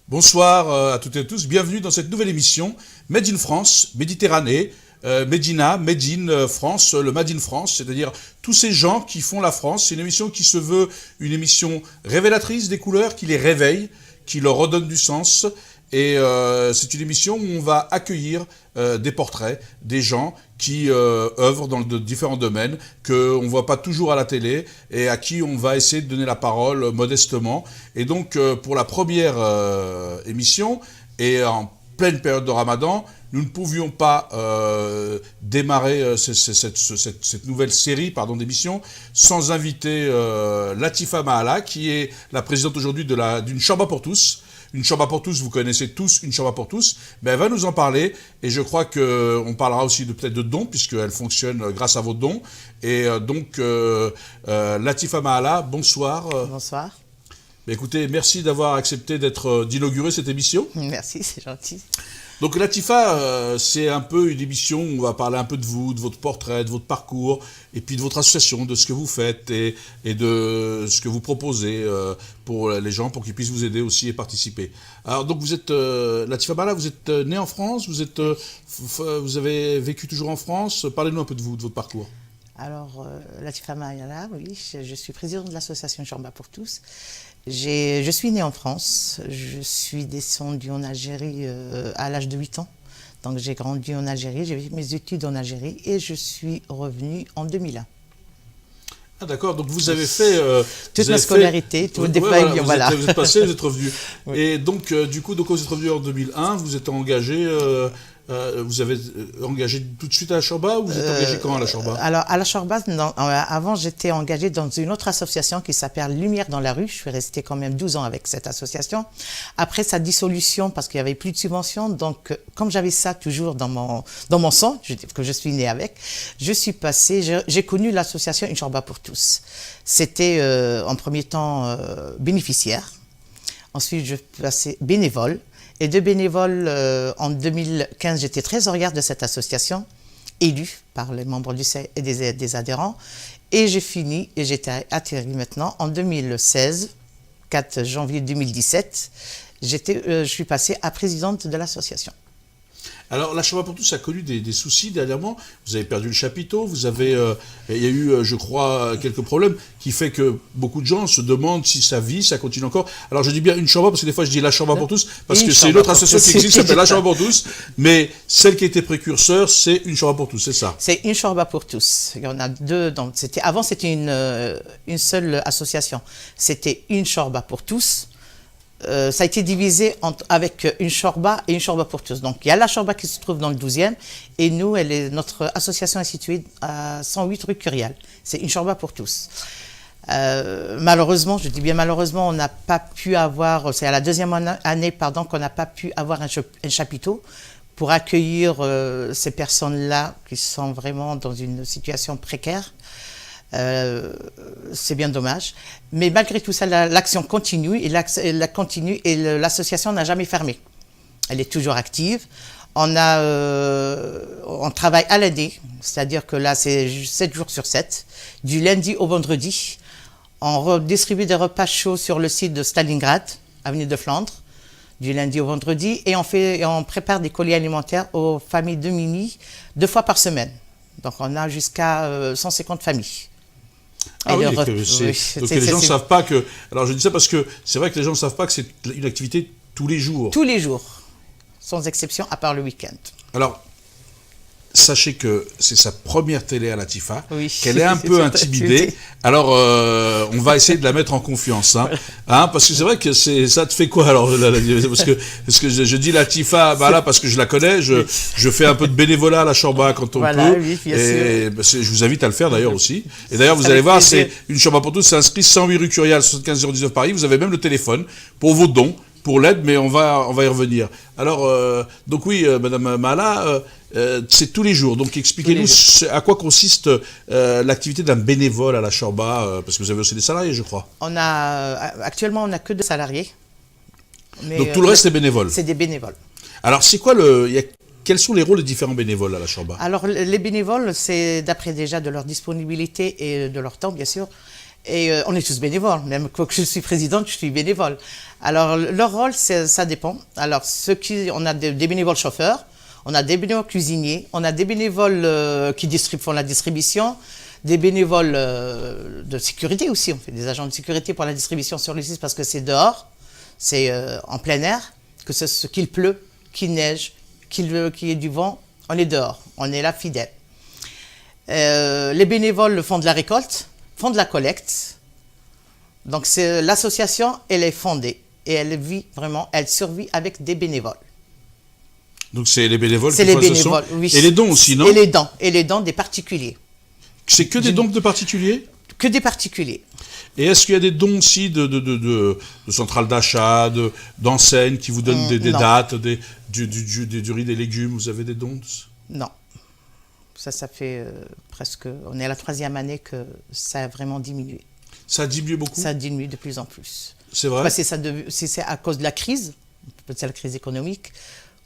Bonsoir à toutes et à tous, bienvenue dans cette nouvelle émission Made in France, Méditerranée, Medina, Made in France, le Made in France, c'est-à-dire tous ces gens qui font la France. C'est une émission qui se veut une émission révélatrice des couleurs, qui les réveille, qui leur redonne du sens. Et c'est une émission où on va accueillir des portraits, des gens qui œuvrent dans de différents domaines, qu'on ne voit pas toujours à la télé et à qui on va essayer de donner la parole modestement. Et donc pour la première émission, et en pleine période de Ramadan, nous ne pouvions pas démarrer cette nouvelle série d'émissions sans inviter Latifa Mahala, qui est la présidente aujourd'hui d'une Chorba pour tous. Une Chorba pour tous, vous connaissez tous une Chorba pour tous, mais elle va nous en parler, et je crois qu'on parlera aussi peut-être de dons, puisqu'elle fonctionne grâce à vos dons. Et donc, Latifa Mahala, bonsoir. Bonsoir. Écoutez, merci d'avoir accepté d'inaugurer cette émission. Merci, c'est gentil. Donc Latifa, c'est un peu une émission où on va parler un peu de vous, de votre portrait, de votre parcours, et puis de votre association, de ce que vous faites et de ce que vous proposez pour les gens, pour qu'ils puissent vous aider aussi et participer. Alors donc vous êtes, Latifa Mahala, vous êtes née en France, vous avez vécu toujours en France. Parlez-nous un peu de vous, de votre parcours. Alors, Latifa Mahala, oui, je suis présidente de l'association Chorba pour tous. Je suis née en France, je suis descendue en Algérie à l'âge de 8 ans. Donc j'ai grandi en Algérie, j'ai fait mes études en Algérie et je suis revenue en 2001. Ah d'accord, donc vous avez fait... toute ma scolarité, tout le déploiement, voilà. Vous êtes passé, vous êtes revenu. Oui. Et donc, du coup, quand vous êtes revenu en 2001, vous êtes engagé... vous avez engagé tout de suite à la Chorba ou vous êtes engagé quand à la Chorba? Alors à la Chorba, avant j'étais engagée dans une autre association qui s'appelle Lumière dans la rue. Je suis restée quand même 12 ans avec cette association. Après sa dissolution, parce qu'il n'y avait plus de subventions, donc comme j'avais ça toujours dans mon sang, que je suis née avec, je suis passée, j'ai connu l'association Une Chorba pour tous. C'était en premier temps bénéficiaire, ensuite je passais bénévole. Et de bénévole, en 2015, j'étais trésorière de cette association, élue par les membres du CEI et des adhérents. Et j'ai fini, et j'étais atterrie maintenant, en 2016, 4 janvier 2017, je suis passée à présidente de l'association. Alors, la Chorba pour tous a connu des soucis dernièrement. Vous avez perdu le chapiteau, il y a eu, je crois, quelques problèmes qui fait que beaucoup de gens se demandent si ça vit, ça continue encore. Alors, je dis bien une Chorba parce que des fois je dis la Chorba pour tous parce que c'est une autre association qui existe, qui s'appelle la Chorba pour tous, mais celle qui a été précurseur, c'est une Chorba pour tous, c'est ça? C'est une Chorba pour tous. Il y en a deux. Avant, c'était une seule association. C'était une Chorba pour tous. Ça a été divisé avec une Chorba et une Chorba pour tous. Donc, il y a la Chorba qui se trouve dans le 12e et nous, notre association est située à 108 rue Curial. C'est une Chorba pour tous. Malheureusement, je dis bien malheureusement, on n'a pas pu avoir, c'est à la deuxième année qu'on n'a pas pu avoir un chapiteau pour accueillir ces personnes-là qui sont vraiment dans une situation précaire. C'est bien dommage. Mais malgré tout ça, l'action continue et l'association n'a jamais fermé. Elle est toujours active. On travaille à l'année, c'est-à-dire que là, c'est 7 jours sur 7, du lundi au vendredi. On distribue des repas chauds sur le site de Stalingrad, avenue de Flandre, du lundi au vendredi. Et on prépare des colis alimentaires aux familles de Mini 2 fois par semaine. Donc, on a jusqu'à 150 familles. Ah oui, donc les gens ne savent pas que... Alors je dis ça parce que c'est vrai que les gens ne savent pas que c'est une activité tous les jours. Tous les jours, sans exception, à part le week-end. Alors, sachez que c'est sa première télé à Latifa, oui, qu'elle est un peu intimidée. Alors, on va essayer de la mettre en confiance. Parce que c'est vrai que ça te fait quoi alors parce que je dis Latifa parce que je la connais, je fais un peu de bénévolat à la Chorba quand on peut. Oui, bien et je vous invite à le faire d'ailleurs aussi. Et d'ailleurs, vous allez voir, c'est une Chorba pour tous, c'est inscrit 108 rue Curial, 75 019 Paris. Vous avez même le téléphone pour vos dons, pour l'aide, mais on va y revenir. Alors, donc oui, Madame Mahala, c'est tous les jours. Donc expliquez-nous à quoi consiste l'activité d'un bénévole à la Chorba, parce que vous avez aussi des salariés, je crois. Actuellement, on n'a que 2 salariés. Mais donc tout le reste est bénévole. C'est des bénévoles. Alors c'est quoi Quels sont les rôles des différents bénévoles à la Shorba? Alors, les bénévoles, c'est d'après déjà de leur disponibilité et de leur temps, bien sûr. Et on est tous bénévoles. Même quand je suis présidente, je suis bénévole. Alors, leur rôle, ça dépend. Alors, on a des bénévoles chauffeurs, on a des bénévoles cuisiniers, on a des bénévoles qui font la distribution, des bénévoles de sécurité aussi. On fait des agents de sécurité pour la distribution sur le site parce que c'est dehors, c'est en plein air, qu'il pleut, qu'il neige, qu'il y ait du vent, on est dehors, on est là fidèles. Les bénévoles font de la récolte, font de la collecte. Donc l'association, elle est fondée et elle vit vraiment, elle survit avec des bénévoles. Donc c'est les bénévoles qui font l'association. Oui. Et les dons aussi, non? Et les dons des particuliers. C'est que des dons de particuliers? Que des particuliers. Et est-ce qu'il y a des dons aussi de centrales d'achat, d'enseignes qui vous donnent des dates, du riz, des légumes? Vous avez des dons? Non. Ça fait presque... On est à la 3e année que ça a vraiment diminué. Ça a diminué beaucoup? Ça a diminué de plus en plus. C'est vrai? C'est à cause de la crise, peut-être la crise économique,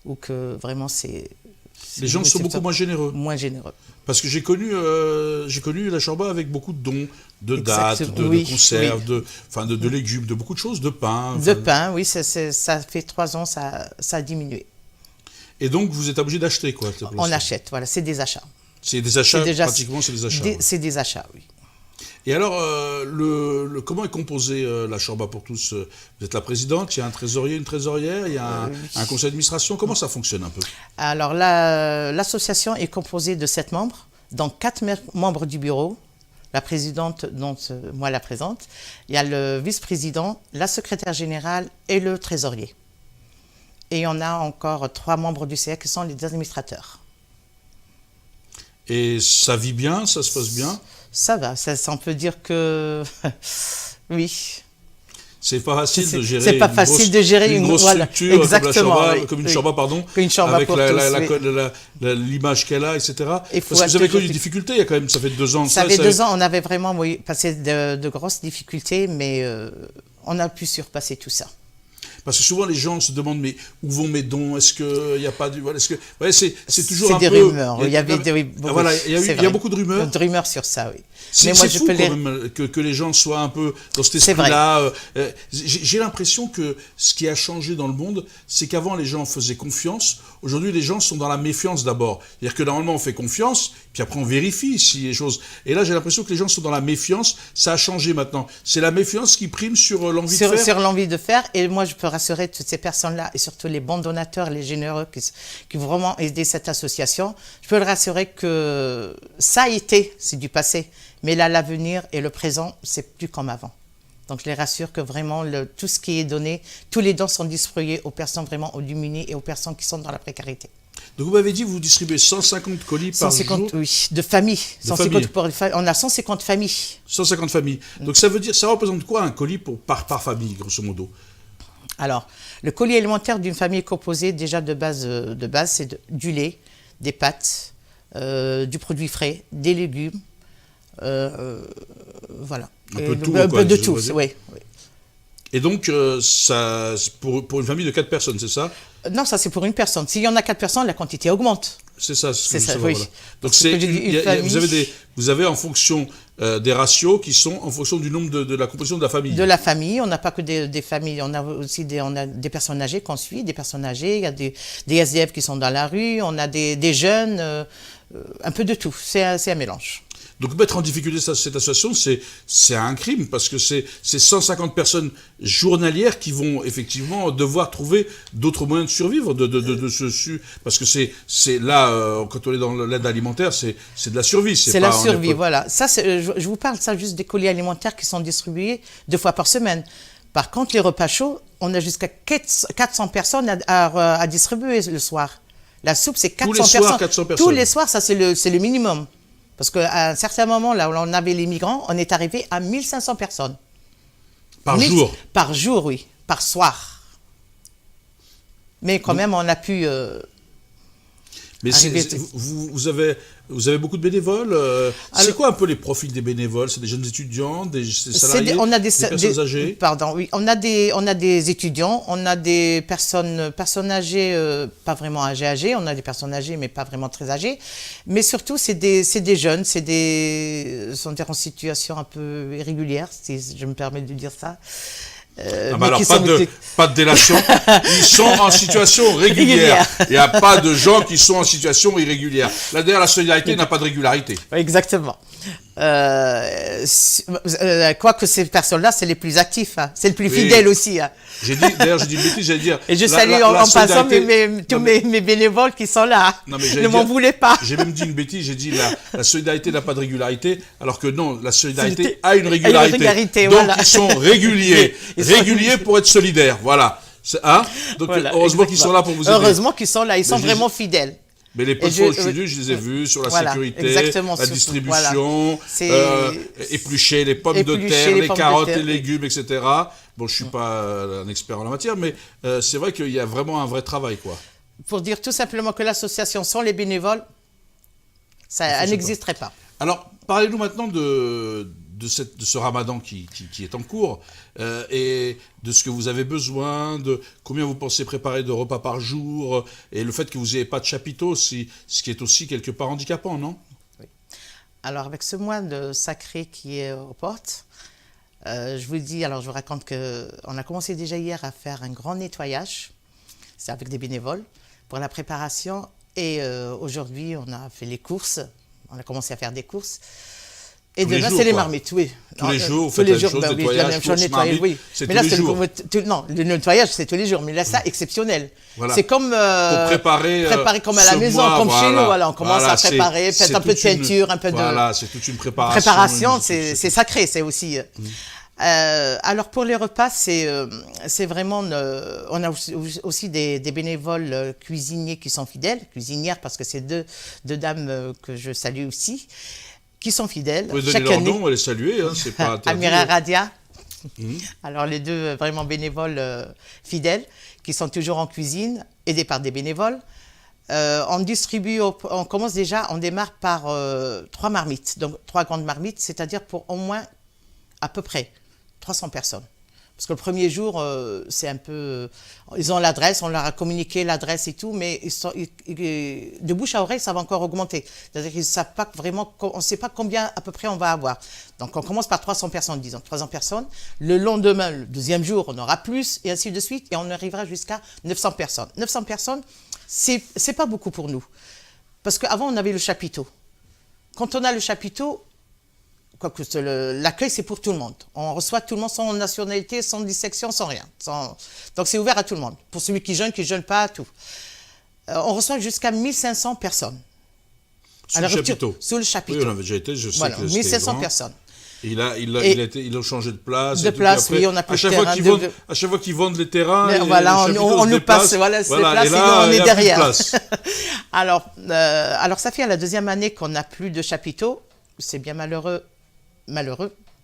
ou que vraiment c'est... Les gens sont beaucoup moins généreux. Moins généreux. Parce que j'ai connu la Shorba avec beaucoup de dons, de dates, de conserves, de légumes, de beaucoup de choses, de pain. De pain, oui, ça fait 3 ans, ça a diminué. Et donc, vous êtes obligé d'acheter, quoi? On achète, voilà, c'est des achats. C'est des achats, pratiquement, c'est des achats. C'est des achats, oui. Et alors, comment est composée la Shorba pour tous? Vous êtes la présidente, il y a un trésorier, une trésorière, il y a un conseil d'administration. Comment ça fonctionne un peu? Alors, l'association est composée de 7 membres, dont 4 membres du bureau. La présidente, dont moi la présente. Il y a le vice-président, la secrétaire générale et le trésorier. Et on a encore 3 membres du CA qui sont les administrateurs. Et ça vit bien, ça se passe bien? Ça va, on peut dire que oui. C'est pas facile de gérer. C'est pas facile de gérer une grosse structure exactement, comme une Shorba, pardon, avec l'image qu'elle a, etc. Parce que vous avez connu des difficultés, il y a quand même, ça fait 2 ans. Ça fait 2 ans, on avait vraiment passé de grosses difficultés, mais on a pu surpasser tout ça. Parce que souvent les gens se demandent mais où vont mes dons? Est-ce qu'il n'y a pas du... Est-ce que... Ouais, c'est toujours un peu... C'est des rumeurs. Il y a beaucoup de rumeurs. De rumeurs sur ça, oui. C'est fou quand même que les gens soient un peu dans cet esprit-là. J'ai l'impression que ce qui a changé dans le monde, c'est qu'avant les gens faisaient confiance. Aujourd'hui, les gens sont dans la méfiance d'abord. C'est-à-dire que normalement on fait confiance, puis après on vérifie si les choses... Et là, j'ai l'impression que les gens sont dans la méfiance. Ça a changé maintenant. C'est la méfiance qui prime sur l'envie de faire. Sur l'envie de faire. Et moi, je peux rassurer toutes ces personnes-là, et surtout les bons donateurs, les généreux qui vont vraiment aider cette association. Je peux le rassurer que ça a été, c'est du passé. Mais là, l'avenir et le présent, c'est plus comme avant. Donc, je les rassure que vraiment, tout ce qui est donné, tous les dons sont distribués aux personnes vraiment aux démunis et aux personnes qui sont dans la précarité. Donc, vous m'avez dit que vous distribuez 150 colis par jour? Oui, de familles. On a 150 familles. 150 familles. Donc, ça veut dire, ça représente quoi un colis par famille, grosso modo? Alors, le colis alimentaire d'une famille est composé déjà de base, c'est du lait, des pâtes, du produit frais, des légumes, voilà. Un peu de tout, oui. Et donc, ça, pour une famille de 4 personnes, c'est ça? Non, ça c'est pour une personne. S'il y en a 4 personnes, la quantité augmente. C'est ça, oui. Voilà. Donc, vous avez en fonction des ratios qui sont en fonction du nombre de la composition de la famille. De la famille, on n'a pas que des familles, on a aussi des personnes âgées qu'on suit, des personnes âgées, il y a des SDF qui sont dans la rue, on a des jeunes, un peu de tout, c'est un mélange. Donc mettre en difficulté cette association, c'est un crime, parce que c'est 150 personnes journalières qui vont effectivement devoir trouver d'autres moyens de survivre, parce que c'est là, quand on est dans l'aide alimentaire, c'est de la survie. C'est la survie, voilà. Ça, je vous parle ça juste des colis alimentaires qui sont distribués 2 fois par semaine. Par contre, les repas chauds, on a jusqu'à 400 personnes à distribuer le soir. La soupe, c'est 400 personnes. 400 personnes. Tous les soirs, ça c'est le minimum. Parce qu'à un certain moment, là où on avait les migrants, on est arrivé à 1500 personnes. Par jour? Par jour, oui. Par soir. Mais quand même, on a pu... Mais vous avez beaucoup de bénévoles. C'est quoi un peu les profils des bénévoles? C'est des jeunes étudiants, des salariés, des personnes âgées? Pardon, oui. On a des étudiants, on a des personnes âgées, pas vraiment âgées. On a des personnes âgées, mais pas vraiment très âgées. Mais surtout, c'est des jeunes, sont en situation un peu irrégulière, si je me permets de dire ça. Alors, pas de délation. Ils sont en situation régulière. Il n'y a pas de gens qui sont en situation irrégulière. Là, d'ailleurs, la solidarité n'a pas de régularité. Exactement. Quoique ces personnes-là, c'est les plus actifs. Hein. C'est les plus fidèles aussi. Hein. J'ai dit une bêtise, j'allais dire. Et je salue en passant tous mes bénévoles qui sont là. Non, mais ne m'en voulez pas. J'ai même dit une bêtise, j'ai dit la solidarité n'a pas de régularité, alors que non, la solidarité a une régularité. Donc voilà. Ils sont réguliers. Réguliers pour être solidaires. Voilà. Hein? Donc voilà, heureusement qu'ils sont là pour vous aider. Heureusement qu'ils sont là, ils sont vraiment fidèles. Mais les pots de je les ai vus sur la sécurité, la distribution, éplucher les pommes de terre, les carottes, les légumes, etc. Bon, je suis pas un expert en la matière, mais c'est vrai qu'il y a vraiment un vrai travail, quoi. Pour dire tout simplement que l'association sans les bénévoles, ça n'existerait pas. Alors, parlez-nous maintenant de ce ramadan qui est en cours et de ce que vous avez besoin, de combien vous pensez préparer de repas par jour et le fait que vous n'ayez pas de chapiteau, ce qui est aussi quelque part handicapant, non? Oui. Alors avec ce mois de sacré qui est aux portes, je vous raconte qu'on a commencé déjà hier à faire un grand nettoyage, c'est avec des bénévoles, pour la préparation et aujourd'hui on a fait les courses, on a commencé à faire des courses. Et demain, c'est les marmites, oui. Tous les jours, vous faites la chose, nettoyage, course, marmite, oui. C'est tous les jours. Non, le nettoyage, c'est tous les jours, mais là, ça, exceptionnel. Voilà. C'est comme pour préparer comme à la maison, comme chez nous. Voilà, on commence à préparer, peut-être un peu de peinture, un peu de... Voilà, c'est toute une préparation. Préparation, c'est sacré, c'est aussi... alors pour les repas, c'est vraiment... on a aussi des bénévoles cuisiniers qui sont fidèles, cuisinières, parce que c'est deux dames que je salue aussi, qui sont fidèles. Vous pouvez donner leur nom, les saluer, hein, c'est pas interdit. Amira Radia, alors les deux vraiment bénévoles fidèles, qui sont toujours en cuisine, aidés par des bénévoles. On démarre par 3 marmites, donc 3 grandes marmites, c'est-à-dire pour au moins à peu près 300 personnes. Parce que le premier jour, c'est un peu... Ils ont l'adresse, on leur a communiqué l'adresse et tout, mais de bouche à oreille, ça va encore augmenter. C'est-à-dire qu'ils ne savent pas vraiment... On ne sait pas combien à peu près on va avoir. Donc on commence par 300 personnes, disons, 300 personnes. Le lendemain, le deuxième jour, on aura plus, et ainsi de suite, et on arrivera jusqu'à 900 personnes. 900 personnes, c'est pas beaucoup pour nous. Parce qu'avant, on avait le chapiteau. Quand on a le chapiteau... L'accueil, c'est pour tout le monde. On reçoit tout le monde sans nationalité, sans dissection, sans rien. Donc, c'est ouvert à tout le monde. Pour celui qui jeûne pas, tout. On reçoit jusqu'à 1500 personnes. Sous le chapiteau. Sous le chapiteau. Oui, on avait déjà été, je sais voilà, que 1500 personnes. Ils ont changé de place. Oui, on a plus de terrain. À chaque fois qu'ils vendent les terrains, voilà, on nous passe, voilà, ces places, et là, on est derrière. Alors, ça fait à la deuxième année qu'on n'a plus de chapiteau. C'est bien malheureux,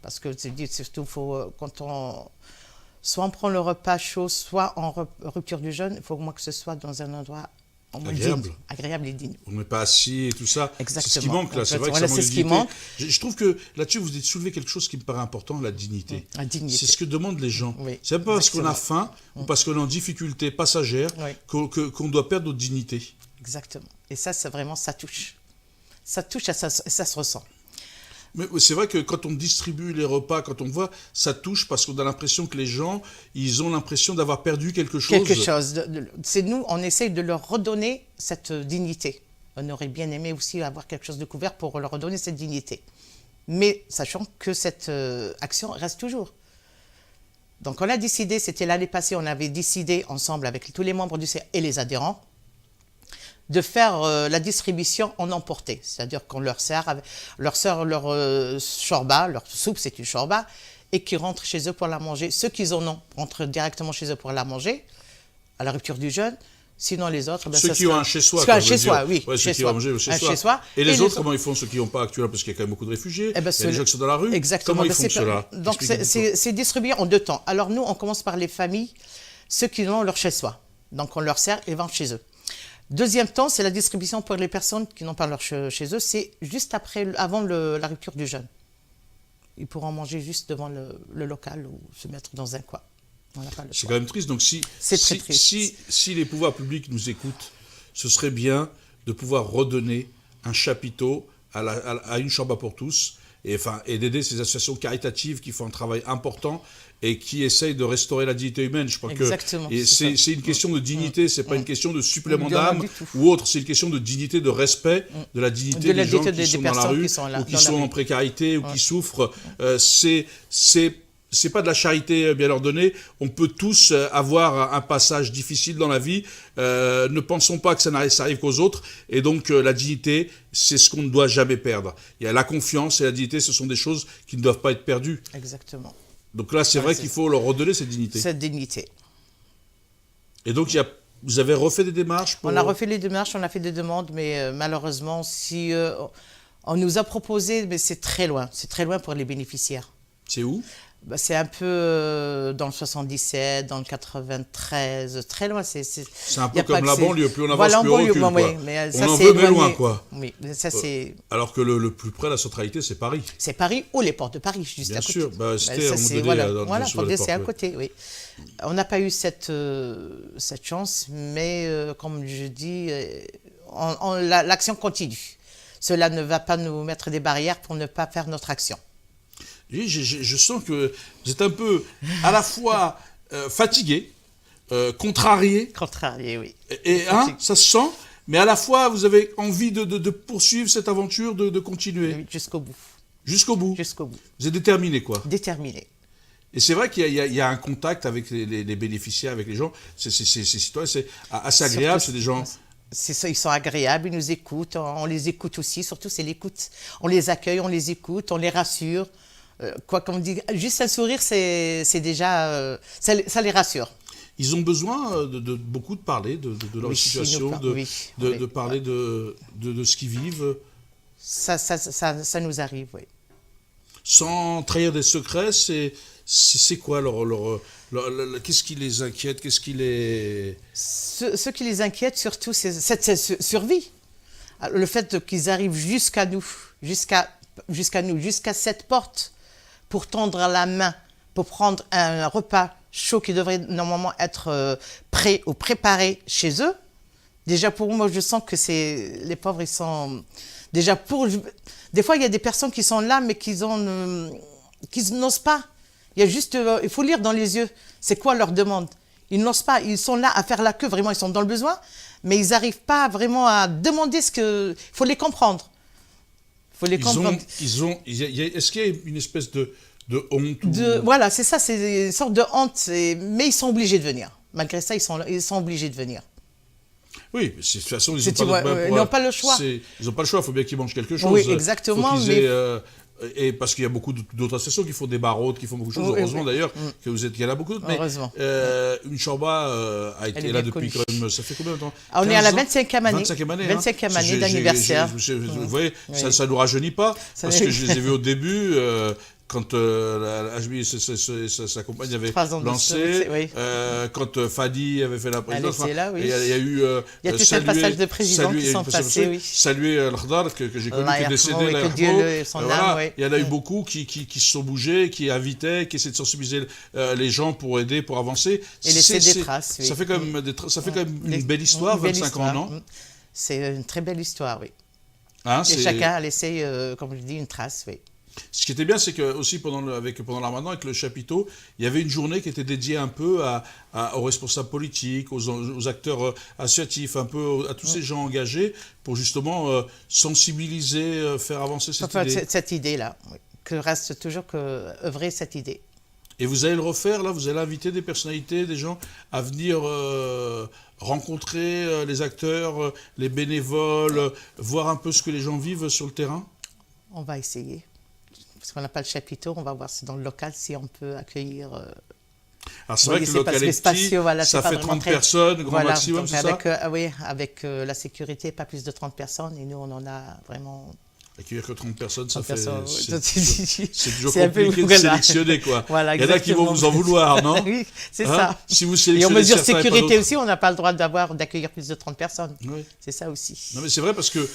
parce que surtout, soit on prend le repas chaud, soit en rupture du jeûne, il faut au moins que ce soit dans un endroit agréable et digne. On n'est pas assis et tout ça. Exactement. C'est ce qui manque là, c'est vrai que ça manque de dignité. Je trouve que là-dessus, vous avez soulevé quelque chose qui me paraît important, la dignité. La dignité. C'est ce que demandent les gens. Oui, c'est pas parce qu'on a faim ou parce qu'on est en difficulté passagère qu'on doit perdre notre dignité. Exactement. Et ça, c'est vraiment, ça touche. Ça touche et ça se ressent. Mais c'est vrai que quand on distribue les repas, quand on voit, ça touche parce qu'on a l'impression que les gens, ils ont l'impression d'avoir perdu quelque chose. Quelque chose. C'est nous, on essaye de leur redonner cette dignité. On aurait bien aimé aussi avoir quelque chose de couvert pour leur redonner cette dignité. Mais sachant que cette action reste toujours. Donc on a décidé, c'était l'année passée, on avait décidé ensemble avec tous les membres du CA et les adhérents, de faire la distribution en emporté, c'est-à-dire qu'on leur sert leur shorba, leur soupe, c'est une shorba, et qu'ils rentrent chez eux pour la manger. Ceux qui en ont rentrent directement chez eux pour la manger, à la rupture du jeûne. Sinon, les autres... Ceux qui ont un chez-soi. Chez soi, oui. Ouais, ceux qui ont mangé chez soi. Et les autres, comment ils font, ceux qui n'ont pas actuellement, parce qu'il y a quand même beaucoup de réfugiés, il y a des gens qui sont dans la rue. Exactement. Comment ils font cela? Donc, c'est distribué en 2 temps. Alors, nous, on commence par les familles, ceux qui ont leur chez-soi. Donc, on leur sert et vont chez eux. Deuxième temps, c'est la distribution pour les personnes qui n'ont pas leur chez eux. C'est juste avant la rupture du jeûne. Ils pourront manger juste devant le local ou se mettre dans un coin. C'est quand même triste. Donc c'est très triste. Si les pouvoirs publics nous écoutent, ce serait bien de pouvoir redonner un chapiteau à une chambre pour tous et d'aider ces associations caritatives qui font un travail important et qui essayent de restaurer la dignité humaine. Je crois Exactement, que c'est une question de dignité, c'est pas une question de supplément d'âme ou autre, c'est une question de dignité, de respect de la dignité des gens qui sont dans la rue ou qui sont en précarité ou qui souffrent. C'est pas de la charité bien ordonnée. On peut tous avoir un passage difficile dans la vie. Ne pensons pas que ça arrive qu'aux autres. Et donc la dignité, c'est ce qu'on ne doit jamais perdre. Il y a la confiance et la dignité, ce sont des choses qui ne doivent pas être perdues. Exactement. Donc là, c'est vrai qu'il faut leur redonner cette dignité. Cette dignité. Et donc, vous avez refait des démarches On a refait les démarches, on a fait des demandes, mais malheureusement, si on nous a proposé, mais c'est très loin pour les bénéficiaires. C'est où ? C'est un peu dans le 77, dans le 93, très loin. C'est un peu comme la banlieue, plus on avance, plus on recule. Oui, mais ça, on en veut, mais loin, quoi. Oui, ça c'est... Alors que le plus près, la centralité, c'est Paris. C'est Paris ou les portes de Paris, juste bien à côté. Sûr, c'était c'est à côté, oui. On n'a pas eu cette chance, mais comme je dis, l'action continue. Cela ne va pas nous mettre des barrières pour ne pas faire notre action. Je sens que vous êtes un peu à la fois fatigué, contrarié. Contrarié, oui. Et ça se sent, mais à la fois vous avez envie de poursuivre cette aventure, de continuer. Oui, jusqu'au bout. Jusqu'au bout. Jusqu'au bout. Vous êtes déterminé, quoi. Déterminé. Et c'est vrai qu'il y a un contact avec les bénéficiaires, avec les gens. Ces citoyens, c'est assez agréable. C'est des gens... C'est ça, ils sont agréables, ils nous écoutent, on les écoute aussi. Surtout, c'est l'écoute. On les accueille, on les écoute, on les rassure. Quoi qu'on dit, juste un sourire, c'est déjà, ça les rassure. Ils ont besoin de beaucoup de parler de leur situation, de parler de ce qu'ils vivent. Ça nous arrive, oui. Sans trahir des secrets, c'est quoi qu'est-ce qui les inquiète, qu'est-ce qui les... Ce qui les inquiète surtout, c'est cette survie. Le fait qu'ils arrivent jusqu'à nous, jusqu'à cette porte, pour tendre la main, pour prendre un repas chaud qui devrait normalement être prêt ou préparé chez eux. Déjà pour moi, je sens que les pauvres, ils sont... Déjà des fois, il y a des personnes qui sont là, mais qui n'osent pas. Il faut lire dans les yeux. C'est quoi leur demande? Ils n'osent pas. Ils sont là à faire la queue. Vraiment, ils sont dans le besoin. Mais ils n'arrivent pas vraiment à demander ce que... Il faut les comprendre. Est-ce qu'il y a une espèce de honte Voilà, c'est ça. C'est une sorte de honte. Mais ils sont obligés de venir. Malgré ça, ils sont obligés de venir. Oui, mais de toute façon, ils n'ont pas le choix. Ils n'ont pas le choix, il faut bien qu'ils mangent quelque chose. Oui, exactement. Et parce qu'il y a beaucoup d'autres associations qui font des barreaux, qui font beaucoup de choses. Heureusement d'ailleurs qu'il y en a beaucoup d'autres. Heureusement. Mais une Chorba a été là depuis quand même, ça fait combien de temps? On est à la 25e année. 25e année d'anniversaire. Vous voyez, ça ne nous rajeunit pas, parce que je les ai vus au début... Quand HB et sa compagne avaient lancé, quand Fadi avait fait la présidence, il y a eu... il y a tout un passage de président qui sont passés, oui. Saluer Al-Khadar, que j'ai connu, qui est décédé. Il y en a eu beaucoup qui se sont bougés, qui invitaient, qui essaient de sensibiliser les gens pour aider, pour avancer. Et laisser des traces, oui. Ça fait quand même une belle histoire, 25 ans, non? C'est une très belle histoire, oui. Et chacun a laissé, comme je dis, une trace, oui. Ce qui était bien, c'est que aussi pendant le Ramadan, avec le chapiteau, il y avait une journée qui était dédiée un peu aux responsables politiques, aux acteurs associatifs, un peu à tous ces gens engagés pour justement sensibiliser, faire avancer cette idée. Cette idée-là, oui. Que reste toujours œuvrer cette idée. Et vous allez le refaire, là, vous allez inviter des personnalités, des gens à venir rencontrer les acteurs, les bénévoles, voir un peu ce que les gens vivent sur le terrain? On va essayer. Parce qu'on n'a pas le chapiteau, on va voir dans le local si on peut accueillir... Alors c'est vrai que le local est petit, ça fait 30 personnes, grand maximum, c'est ça? Oui, avec la sécurité, pas plus de 30 personnes, et nous on en a vraiment... Accueillir que 30 personnes, ça 30 fait... personnes, C'est toujours c'est un peu- compliqué de voilà. sélectionner, quoi. Voilà, Il y en a qui vont exactement. vous en vouloir, non? Oui, c'est Hein? ça. Si vous Et en sélectionnez mesure certains et pas sécurité d'autres. aussi, on n'a pas le droit d'accueillir plus de 30 personnes. Oui. C'est ça aussi. Non mais c'est vrai parce que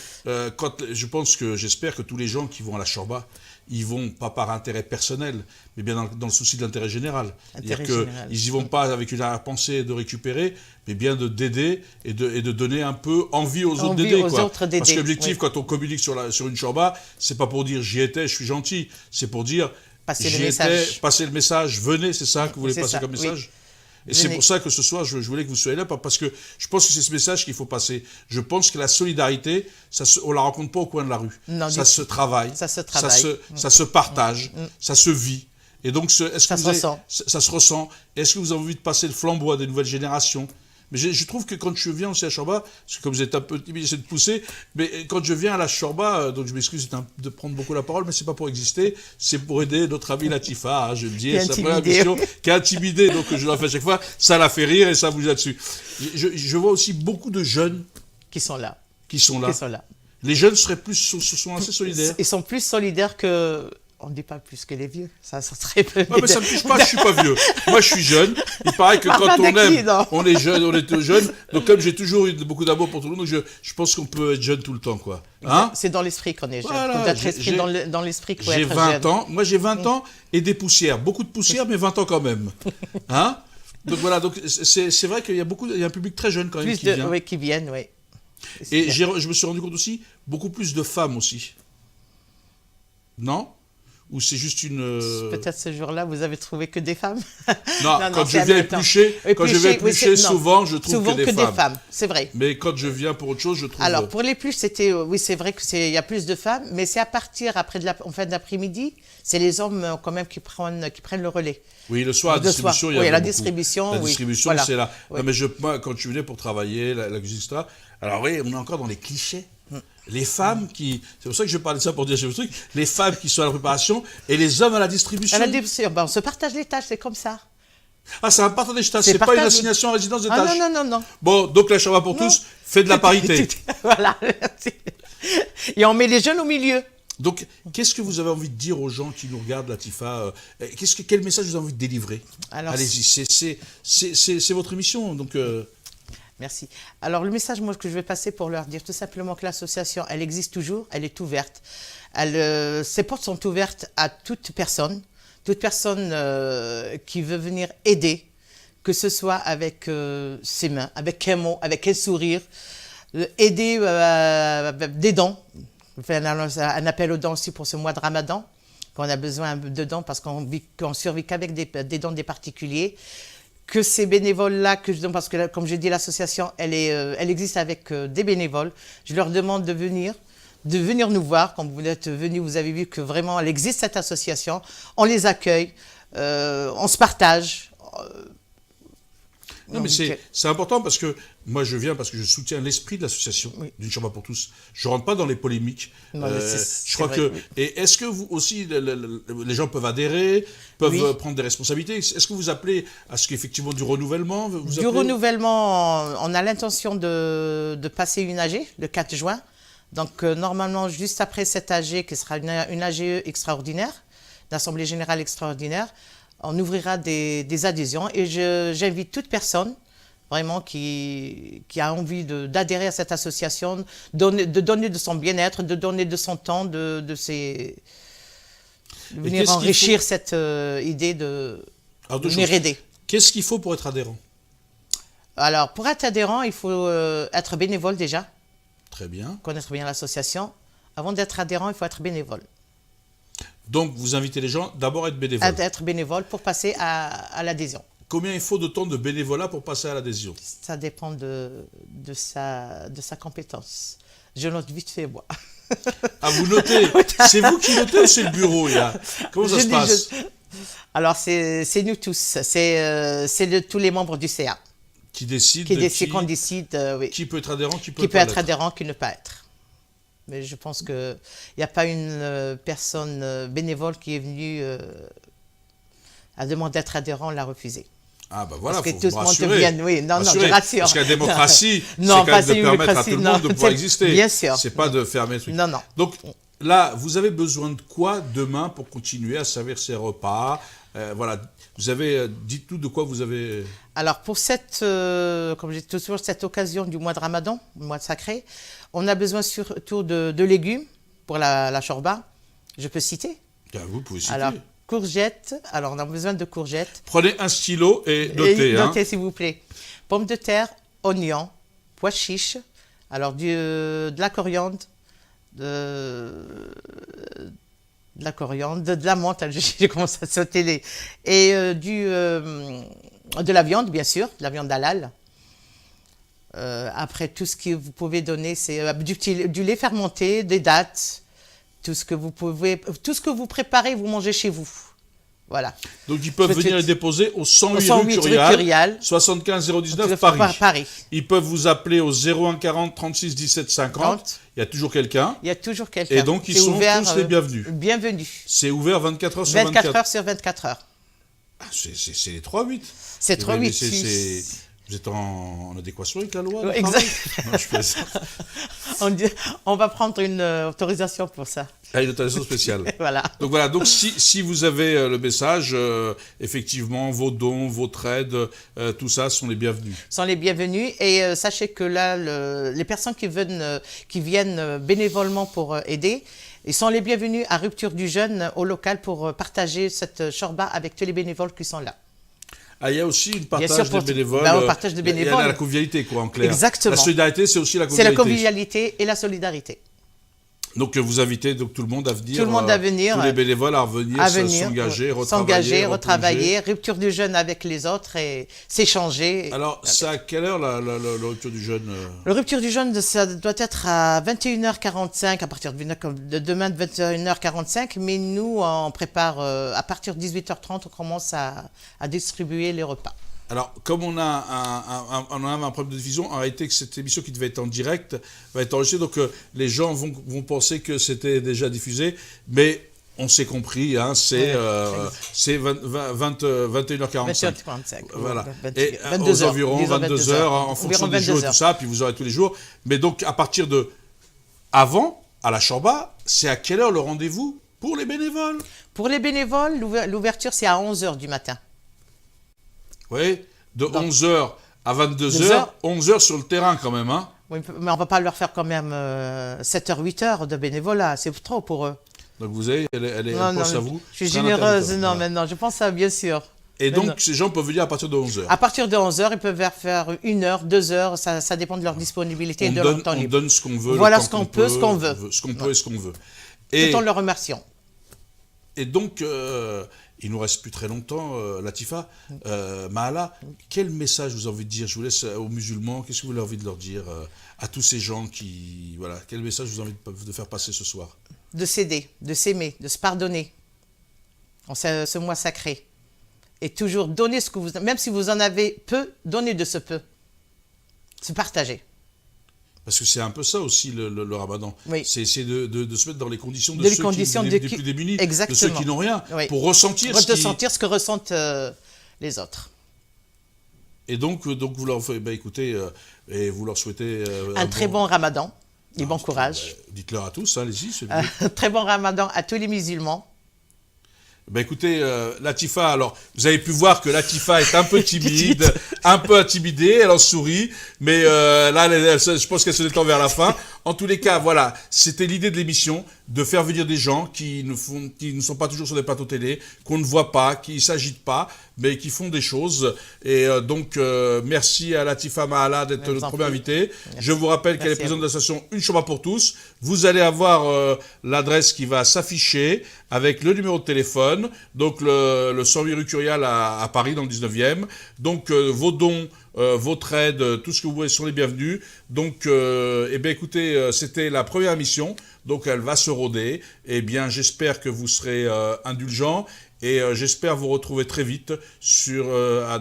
j'espère que tous les gens qui vont à la Shorba, ils vont pas par intérêt personnel, mais bien dans le souci de l'intérêt général. Intérêt C'est-à-dire général. qu'ils y vont pas avec une arrière-pensée de récupérer, mais bien d'aider et de donner un peu envie aux autres Envie d'aider. aux quoi. autres d'aider, Parce que l'objectif, oui. quand on communique sur une Shorba, c'est pas pour dire j'y étais, je suis gentil, c'est pour dire Passer le j'y message. étais, passer le message, venez, c'est ça que vous voulez C'est passer ça, comme oui. message. Et c'est Venez. pour ça que ce soir, je voulais que vous soyez là, parce que je pense que c'est ce message qu'il faut passer. Je pense que la solidarité, on la rencontre pas au coin de la rue. Non, Ça se travaille, Ça se travaille. ça se partage, ça se vit. Et donc, est-ce Ça que se vous avez- ressent. ça se ressent. Est-ce que vous avez envie de passer le flambeau à des nouvelles générations? Mais je trouve que quand je viens aussi à Shorba, parce que comme vous êtes un peu timide, j'essaie de pousser, mais quand je viens à la Shorba, donc je m'excuse de prendre beaucoup la parole, mais c'est pas pour exister, c'est pour aider notre ami Latifa, hein, je le dis, Qui est c'est la première intimidée. mission, qui est intimidée, donc je la fais à chaque fois, ça la fait rire et ça bouge là-dessus. Je vois aussi beaucoup de jeunes Qui sont là. qui sont là. Qui sont là. Les jeunes sont assez solidaires. Ils sont plus solidaires que... On ne dit pas plus que les vieux. Ça serait peu. Ouais, mais ça me touche pas, je suis pas vieux. Moi, je suis jeune. Il paraît que Parle quand pas on d'acquis, aime, non. on est jeune, on est jeune. Donc, comme j'ai toujours eu beaucoup d'amour pour tout le monde, donc je pense qu'on peut être jeune tout le temps, quoi. Hein? C'est dans l'esprit qu'on est jeune. Voilà, Faut être j'ai- esprit dans l'esprit qu'il faut J'ai être 20 jeune. ans. Moi, j'ai 20 ans et des poussières. Beaucoup de poussières, mais 20 ans quand même. Hein? Donc, voilà. Donc, c'est vrai qu'il y a il y a un public très jeune quand même Plus qui de... vient. Oui, qui viennent, oui. Et je me suis rendu compte aussi, beaucoup plus de femmes aussi. Non? Ou c'est juste une... Peut-être ce jour-là, vous avez trouvé que des femmes. Non, Non, quand c'est je en viens même temps. éplucher, Éplucher, quand je viens oui, éplucher, non. souvent, je trouve Souvent que des femmes. c'est vrai. Mais quand je viens pour autre chose, je trouve... Alors, pour les plus, c'était... Oui, c'est vrai qu'il y a plus de femmes, mais c'est à partir, en fin d'après-midi, c'est les hommes quand même qui prennent le relais. Oui, le soir, la Le soir. distribution, il y Oui, avait la beaucoup. distribution, La oui. distribution, Voilà. c'est là. Oui. Non, mais moi, quand je venais pour travailler, la cuisine, etc., alors oui, on est encore dans les clichés. Les femmes qui... C'est pour ça que je parlais de ça pour dire ce truc. Les femmes qui sont à la préparation et les hommes à la distribution. On se partage les tâches, c'est comme ça. Ah, c'est un partage tâches, C'est c'est pas une partage- assignation à résidence de Ah tâches. non, non, non, non. Bon, donc la Shorba pour Non. tous fait de la parité. Voilà. Et on met les jeunes au milieu. Donc, qu'est-ce que vous avez envie de dire aux gens qui nous regardent, Latifa quel message vous avez envie de délivrer? Alors, Allez-y, c'est votre émission, donc... Merci. Alors, le message moi, que je vais passer pour leur dire tout simplement que l'association, elle existe toujours, elle est ouverte. Ses portes sont ouvertes à toute personne qui veut venir aider, que ce soit avec ses mains, avec un mot, avec un sourire, aider des dons. On fait un appel aux dons aussi pour ce mois de Ramadan, qu'on a besoin de dons parce qu'on survit qu'avec des dons des particuliers. Que ces bénévoles-là, parce que comme j'ai dit, l'association, elle existe avec des bénévoles. Je leur demande de venir nous voir. Quand vous êtes venus, vous avez vu que vraiment, elle existe cette association. On les accueille, on se partage. Non, mais c'est important parce que moi, je viens parce que je soutiens l'esprit de l'association d'une Shorba pour tous. Je ne rentre pas dans les polémiques. Non, je crois que... Oui. Et est-ce que vous aussi, les gens peuvent adhérer, peuvent prendre des responsabilités? Est-ce que vous appelez à ce qu'effectivement du renouvellement renouvellement, on a l'intention de passer une AG le 4 juin. Donc, normalement, juste après cette AG, qui sera une AGE extraordinaire, l'Assemblée Générale extraordinaire, on ouvrira des adhésions et j'invite toute personne vraiment qui a envie d'adhérer à cette association, de donner de son bien-être, de donner de son temps, de venir enrichir cette idée de venir aider. Qu'est-ce qu'il faut pour être adhérent? Alors, pour être adhérent, il faut être bénévole déjà. Très bien. Connaître bien l'association. Avant d'être adhérent, il faut être bénévole. Donc, vous invitez les gens d'abord à être bénévoles. À être bénévole pour passer à l'adhésion. Combien il faut de temps de bénévolat pour passer à l'adhésion? Ça dépend de sa compétence. Je note vite fait, moi. Ah, vous notez? C'est vous qui notez ou c'est le bureau, là? Comment ça se passe? Alors, c'est nous tous. C'est tous les membres du CA. Qui décident qu'on décide, oui. Qui peut être adhérent, qui peut être adhérent, qui ne peut pas être. Mais je pense qu'il n'y a pas une personne bénévole qui est venue à demander d'être adhérent, l'a refusé. Ah ben voilà, parce faut que tout vous le monde rassurer. vienne, oui, non, je rassure. Parce que la démocratie, c'est non, quand même de permettre à tout le monde de pouvoir exister. Bien sûr. C'est pas de fermer le truc. Non, non. Donc, là, vous avez besoin de quoi demain pour continuer à servir ces repas? Voilà, vous avez, dites-nous de quoi vous avez... Alors pour comme j'ai toujours cette occasion du mois de Ramadan, le mois sacré, on a besoin surtout de légumes pour la shorba. Je peux citer. Vous pouvez citer. Alors courgettes, alors on a besoin de courgettes. Prenez un stylo et notez. Notez s'il vous plaît. Pommes de terre, oignons, pois chiches, alors de la coriandre, de la menthe, j'ai commencé à sauter et de la viande, bien sûr, de la viande halal. Après, tout ce que vous pouvez donner, c'est du lait fermenté, des dattes, tout ce que vous préparez, vous mangez chez vous. Voilà. Donc ils peuvent venir les déposer au 108 rue Curial, 75 019 Paris. Ils peuvent vous appeler au 01 40 36 17 50. Il y a toujours quelqu'un. Et donc ils sont tous les bienvenus. Bienvenus. C'est ouvert 24 heures sur 24. 24 heures sur 24 heures. Ah, c'est les 3-8. C'est 3-8. Vous êtes en adéquation avec la loi? Exact. Non, je plaisante. On va prendre une autorisation pour ça. Ah, une autorisation spéciale. Voilà. Donc si vous avez le message, effectivement, vos dons, votre aide, tout ça sont les bienvenus. Sont les bienvenus et sachez que là, les personnes qui viennent bénévolement pour aider, ils sont les bienvenus à Rupture du Jeûne au local pour partager cette shorba avec tous les bénévoles qui sont là. Ah, il y a aussi une partage des bénévoles. On partage des bénévoles. Il y a la convivialité, quoi, en clair. Exactement. La solidarité, c'est aussi la convivialité. C'est la convivialité et la solidarité. Donc vous invitez tout le monde à venir. Tout le monde à venir. Tous les bénévoles à venir s'engager, retravailler, rupture du jeûne avec les autres et s'échanger. Alors, c'est à quelle heure la rupture du jeûne? La rupture du jeûne, ça doit être à 21h45, à partir de demain de 21h45. Mais nous, on prépare à partir de 18h30, on commence à distribuer les repas. Alors, comme on a un problème de diffusion, en réalité, que cette émission qui devait être en direct va être enregistrée, donc les gens vont penser que c'était déjà diffusé, mais on s'est compris, hein, c'est 21h45. Voilà. Et aux environs 22h, en fonction des jours et tout ça, puis vous aurez tous les jours. Mais donc, à partir de avant, à la shorba, c'est à quelle heure le rendez-vous pour les bénévoles? Pour les bénévoles, l'ouverture, c'est à 11h du matin. Oui, de 11h à 22h, 11h sur le terrain quand même. Hein. Oui, mais on ne va pas leur faire quand même 7h, 8h de bénévolat, c'est trop pour eux. Donc vous avez, elle pense à vous. Je suis généreuse, non, maintenant, je pense à bien sûr. Et donc ces gens peuvent venir à partir de 11h. À partir de 11h, ils peuvent faire 1 heure, 2 heures, ça dépend de leur disponibilité et de leur temps libre. On donne ce qu'on veut. Voilà ce qu'on peut, ce qu'on veut. Ce qu'on peut et ce qu'on veut. Tout en leur remerciant. Et donc, il ne nous reste plus très longtemps, Latifa. Mahala, quel message vous avez envie de dire? Je vous laisse aux musulmans, qu'est-ce que vous avez envie de leur dire à tous ces gens qui... Voilà, quel message vous avez envie de faire passer ce soir? De s'aider, de s'aimer, de se pardonner en ce mois sacré. Et toujours donner ce que vous... Même si vous en avez peu, donnez de ce peu. Se partager. Parce que c'est un peu ça aussi le ramadan. Oui. C'est essayer de se mettre dans les conditions de ceux qui plus démunis, exactement. De ceux qui n'ont rien, oui. Pour ressentir ce que ressentent les autres. Et donc vous leur faites, écoutez, et vous leur souhaitez un très bon ramadan et bon courage. Dites-leur à tous, allez-y. Très bon ramadan à tous les musulmans. Écoutez, Latifa, alors, vous avez pu voir que Latifa est un peu timide, un peu intimidée, elle en sourit, mais là, je pense qu'elle se détend vers la fin. En tous les cas, voilà, c'était l'idée de l'émission, de faire venir des gens qui ne sont pas toujours sur des plateaux télé, qu'on ne voit pas, qui ne s'agitent pas, mais qui font des choses. Et donc, merci à Latifa Mahala d'être notre première invitée. Je vous rappelle qu'elle est présidente de l'association Une Shorba pour tous. Vous allez avoir l'adresse qui va s'afficher avec le numéro de téléphone, donc le 108 rue Curial à Paris, dans le 19e. Donc, vos dons, votre aide, tout ce que vous voulez sont les bienvenus. Donc, écoutez, c'était la première émission, donc elle va se rôder. Eh bien, j'espère que vous serez indulgents et j'espère vous retrouver très vite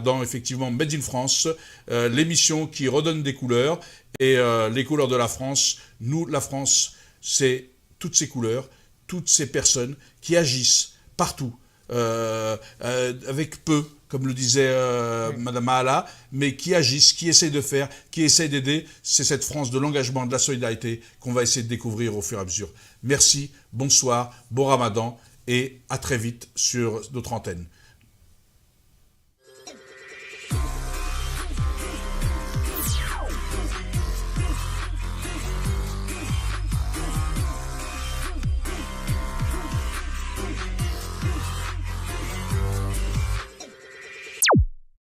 dans effectivement Made in France, l'émission qui redonne des couleurs et les couleurs de la France. Nous, la France, c'est toutes ces couleurs, toutes ces personnes qui agissent partout, avec peu, comme le disait Madame Mahala, mais qui agissent, qui essayent de faire, qui essayent d'aider. C'est cette France de l'engagement, de la solidarité qu'on va essayer de découvrir au fur et à mesure. Merci, bonsoir, bon Ramadan et à très vite sur notre antenne.